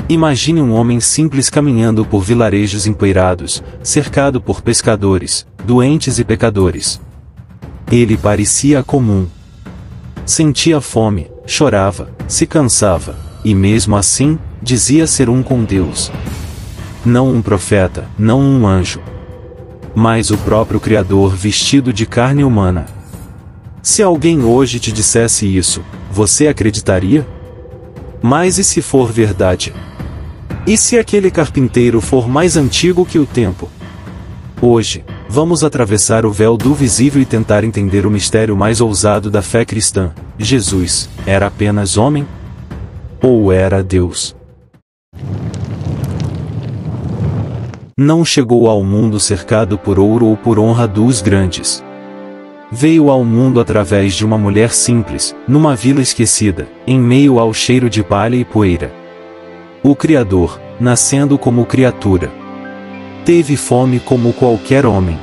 Imagine um homem simples caminhando por vilarejos empoeirados, cercado por pescadores, doentes e pecadores. Ele parecia comum. Sentia fome, chorava, se cansava, e mesmo assim, dizia ser um com Deus. Não um profeta, não um anjo, mas o próprio Criador vestido de carne humana. Se alguém hoje te dissesse isso, você acreditaria? Mas e se for verdade? E se aquele carpinteiro for mais antigo que o tempo? Hoje, vamos atravessar o véu do visível e tentar entender o mistério mais ousado da fé cristã. Jesus, era apenas homem? Ou era Deus? Não chegou ao mundo cercado por ouro ou por honra dos grandes. Veio ao mundo através de uma mulher simples, numa vila esquecida, em meio ao cheiro de palha e poeira. O Criador, nascendo como criatura, teve fome como qualquer homem.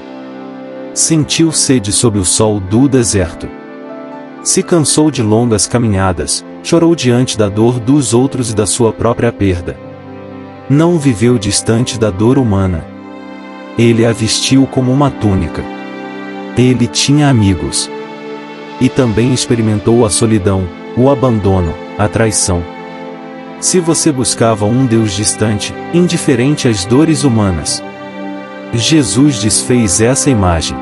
Sentiu sede sob o sol do deserto. Se cansou de longas caminhadas, chorou diante da dor dos outros e da sua própria perda. Não viveu distante da dor humana. Ele a vestiu como uma túnica. Ele tinha amigos. E também experimentou a solidão, o abandono, a traição. Se você buscava um Deus distante, indiferente às dores humanas, Jesus desfez essa imagem.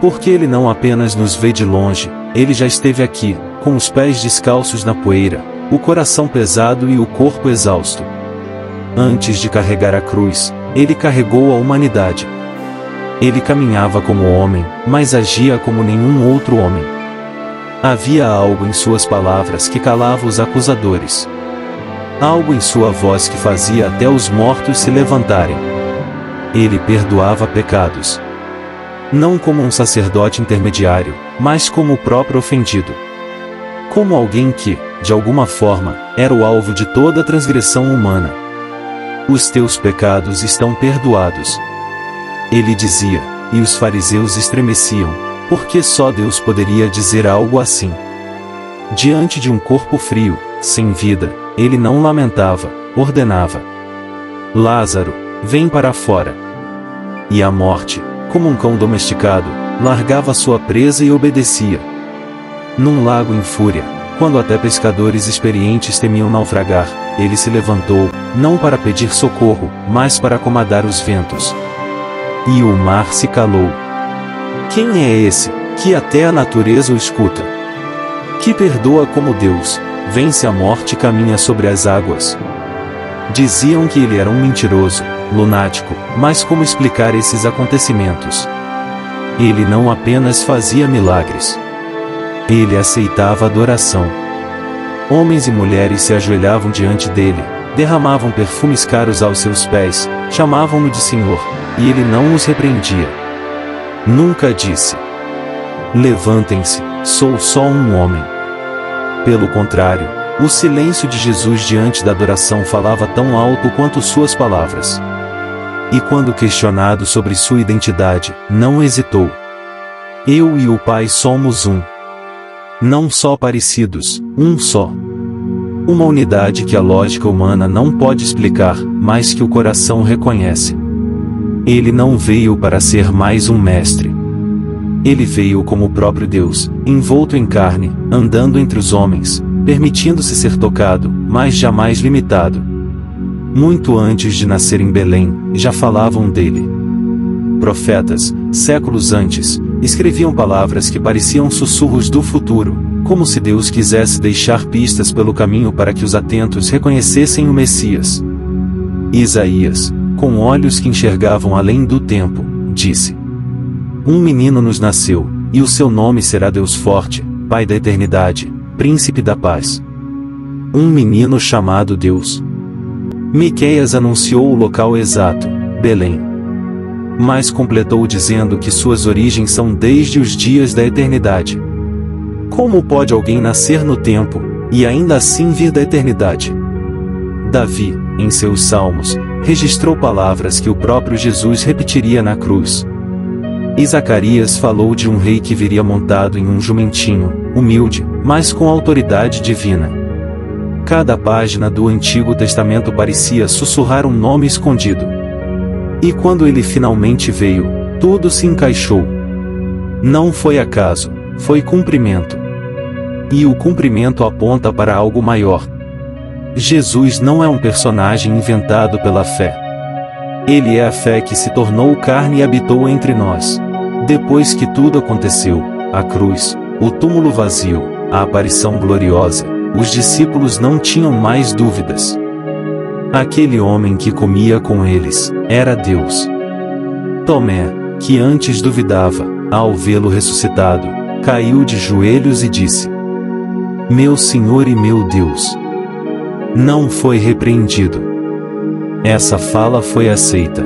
Porque Ele não apenas nos vê de longe, Ele já esteve aqui, com os pés descalços na poeira, o coração pesado e o corpo exausto. Antes de carregar a cruz, Ele carregou a humanidade. Ele caminhava como homem, mas agia como nenhum outro homem. Havia algo em suas palavras que calava os acusadores. Algo em sua voz que fazia até os mortos se levantarem. Ele perdoava pecados. Não como um sacerdote intermediário, mas como o próprio ofendido. Como alguém que, de alguma forma, era o alvo de toda transgressão humana. Os teus pecados estão perdoados. Ele dizia, e os fariseus estremeciam, porque só Deus poderia dizer algo assim. Diante de um corpo frio, sem vida, ele não lamentava, ordenava: Lázaro, vem para fora. E a morte, como um cão domesticado, largava sua presa e obedecia. Num lago em fúria, quando até pescadores experientes temiam naufragar, ele se levantou, não para pedir socorro, mas para acomodar os ventos. E o mar se calou. Quem é esse, que até a natureza o escuta? Que perdoa como Deus, vence a morte e caminha sobre as águas. Diziam que ele era um mentiroso, lunático, mas como explicar esses acontecimentos? Ele não apenas fazia milagres. Ele aceitava adoração. Homens e mulheres se ajoelhavam diante dele, derramavam perfumes caros aos seus pés, chamavam-no de Senhor, e ele não os repreendia. Nunca disse: Levantem-se, sou só um homem. Pelo contrário, o silêncio de Jesus diante da adoração falava tão alto quanto suas palavras. E quando questionado sobre sua identidade, não hesitou. Eu e o Pai somos um. Não só parecidos, um só. Uma unidade que a lógica humana não pode explicar, mas que o coração reconhece. Ele não veio para ser mais um mestre. Ele veio como o próprio Deus, envolto em carne, andando entre os homens, permitindo-se ser tocado, mas jamais limitado. Muito antes de nascer em Belém, já falavam dele. Profetas, séculos antes, escreviam palavras que pareciam sussurros do futuro, como se Deus quisesse deixar pistas pelo caminho para que os atentos reconhecessem o Messias. Isaías, com olhos que enxergavam além do tempo, disse: Um menino nos nasceu, e o seu nome será Deus Forte, Pai da Eternidade, Príncipe da Paz. Um menino chamado Deus. Miqueias anunciou o local exato, Belém. Mas completou dizendo que suas origens são desde os dias da eternidade. Como pode alguém nascer no tempo, e ainda assim vir da eternidade? Davi, em seus salmos, registrou palavras que o próprio Jesus repetiria na cruz. E Zacarias falou de um rei que viria montado em um jumentinho, humilde, mas com autoridade divina. Cada página do Antigo Testamento parecia sussurrar um nome escondido. E quando ele finalmente veio, tudo se encaixou. Não foi acaso, foi cumprimento. E o cumprimento aponta para algo maior. Jesus não é um personagem inventado pela fé. Ele é a fé que se tornou carne e habitou entre nós. Depois que tudo aconteceu, a cruz, o túmulo vazio, a aparição gloriosa, os discípulos não tinham mais dúvidas. Aquele homem que comia com eles, era Deus. Tomé, que antes duvidava, ao vê-lo ressuscitado, caiu de joelhos e disse: Meu Senhor e meu Deus. Não foi repreendido. Essa fala foi aceita.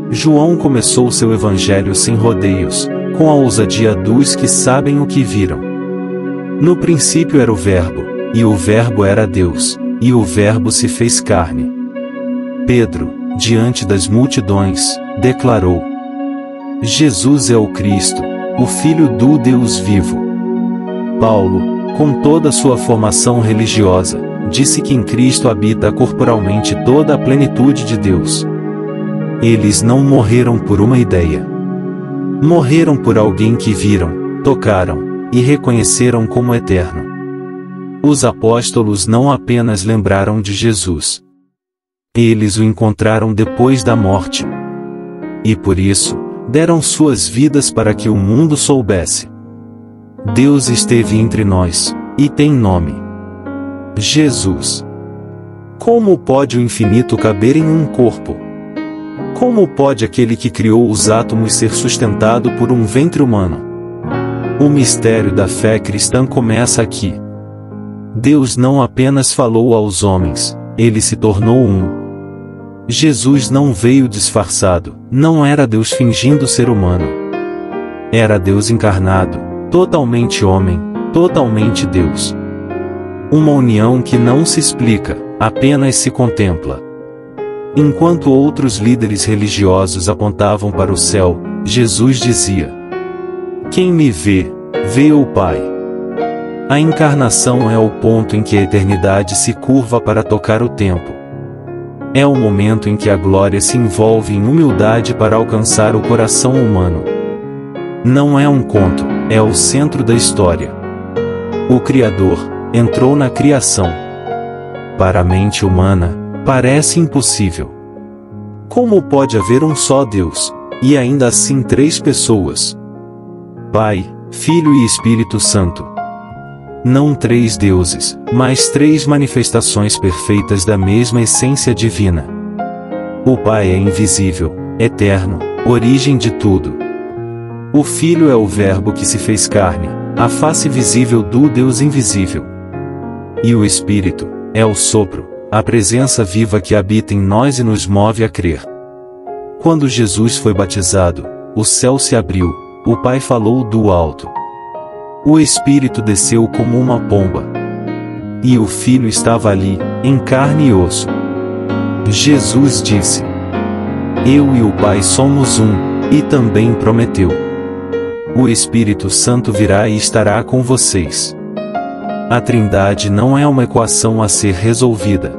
João começou seu evangelho sem rodeios, com a ousadia dos que sabem o que viram. No princípio era o Verbo, e o Verbo era Deus, e o Verbo se fez carne. Pedro, diante das multidões, declarou: Jesus é o Cristo, o Filho do Deus vivo. Paulo, com toda a sua formação religiosa, disse que em Cristo habita corporalmente toda a plenitude de Deus. Eles não morreram por uma ideia. Morreram por alguém que viram, tocaram e reconheceram como eterno. Os apóstolos não apenas lembraram de Jesus. Eles o encontraram depois da morte. E por isso, deram suas vidas para que o mundo soubesse. Deus esteve entre nós, e tem nome: Jesus. Como pode o infinito caber em um corpo? Como pode aquele que criou os átomos ser sustentado por um ventre humano? O mistério da fé cristã começa aqui. Deus não apenas falou aos homens, ele se tornou um. Jesus não veio disfarçado, não era Deus fingindo ser humano. Era Deus encarnado, totalmente homem, totalmente Deus. Uma união que não se explica, apenas se contempla. Enquanto outros líderes religiosos apontavam para o céu, Jesus dizia: Quem me vê, vê o Pai. A encarnação é o ponto em que a eternidade se curva para tocar o tempo. É o momento em que a glória se envolve em humildade para alcançar o coração humano. Não é um conto, é o centro da história. O Criador entrou na criação. Para a mente humana, parece impossível. Como pode haver um só Deus, e ainda assim três pessoas? Pai, Filho e Espírito Santo. Não três deuses, mas três manifestações perfeitas da mesma essência divina. O Pai é invisível, eterno, origem de tudo. O Filho é o Verbo que se fez carne, a face visível do Deus invisível. E o Espírito é o sopro, a presença viva que habita em nós e nos move a crer. Quando Jesus foi batizado, o céu se abriu, o Pai falou do alto. O Espírito desceu como uma pomba. E o Filho estava ali, em carne e osso. Jesus disse: Eu e o Pai somos um, e também prometeu: O Espírito Santo virá e estará com vocês. A Trindade não é uma equação a ser resolvida.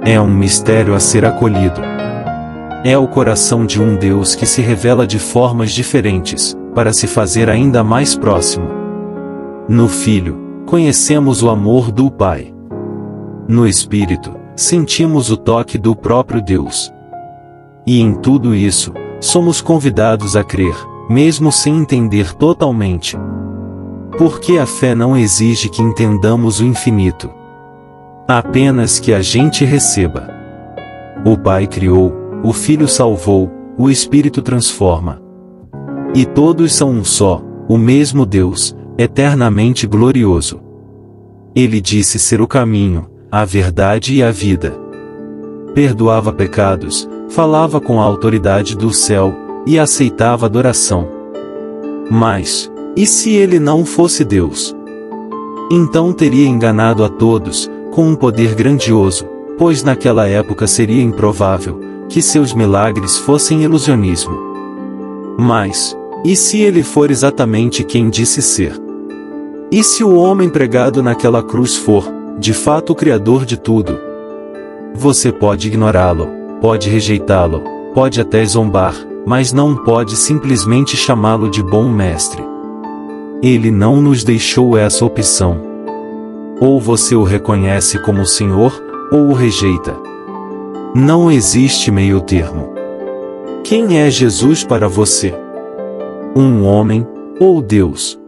É um mistério a ser acolhido. É o coração de um Deus que se revela de formas diferentes, para se fazer ainda mais próximo. No Filho, conhecemos o amor do Pai. No Espírito, sentimos o toque do próprio Deus. E em tudo isso, somos convidados a crer, mesmo sem entender totalmente. Porque a fé não exige que entendamos o infinito. Apenas que a gente receba. O Pai criou, o Filho salvou, o Espírito transforma. E todos são um só, o mesmo Deus, eternamente glorioso. Ele disse ser o caminho, a verdade e a vida. Perdoava pecados, falava com a autoridade do céu, e aceitava adoração. Mas, e se ele não fosse Deus? Então teria enganado a todos, com um poder grandioso, pois naquela época seria improvável que seus milagres fossem ilusionismo. Mas, e se ele for exatamente quem disse ser? E se o homem pregado naquela cruz for, de fato o Criador de tudo. Você pode ignorá-lo, pode rejeitá-lo, pode até zombar, mas não pode simplesmente chamá-lo de bom mestre. Ele não nos deixou essa opção. Ou você o reconhece como Senhor, ou o rejeita. Não existe meio termo. Quem é Jesus para você? Um homem, ou Deus?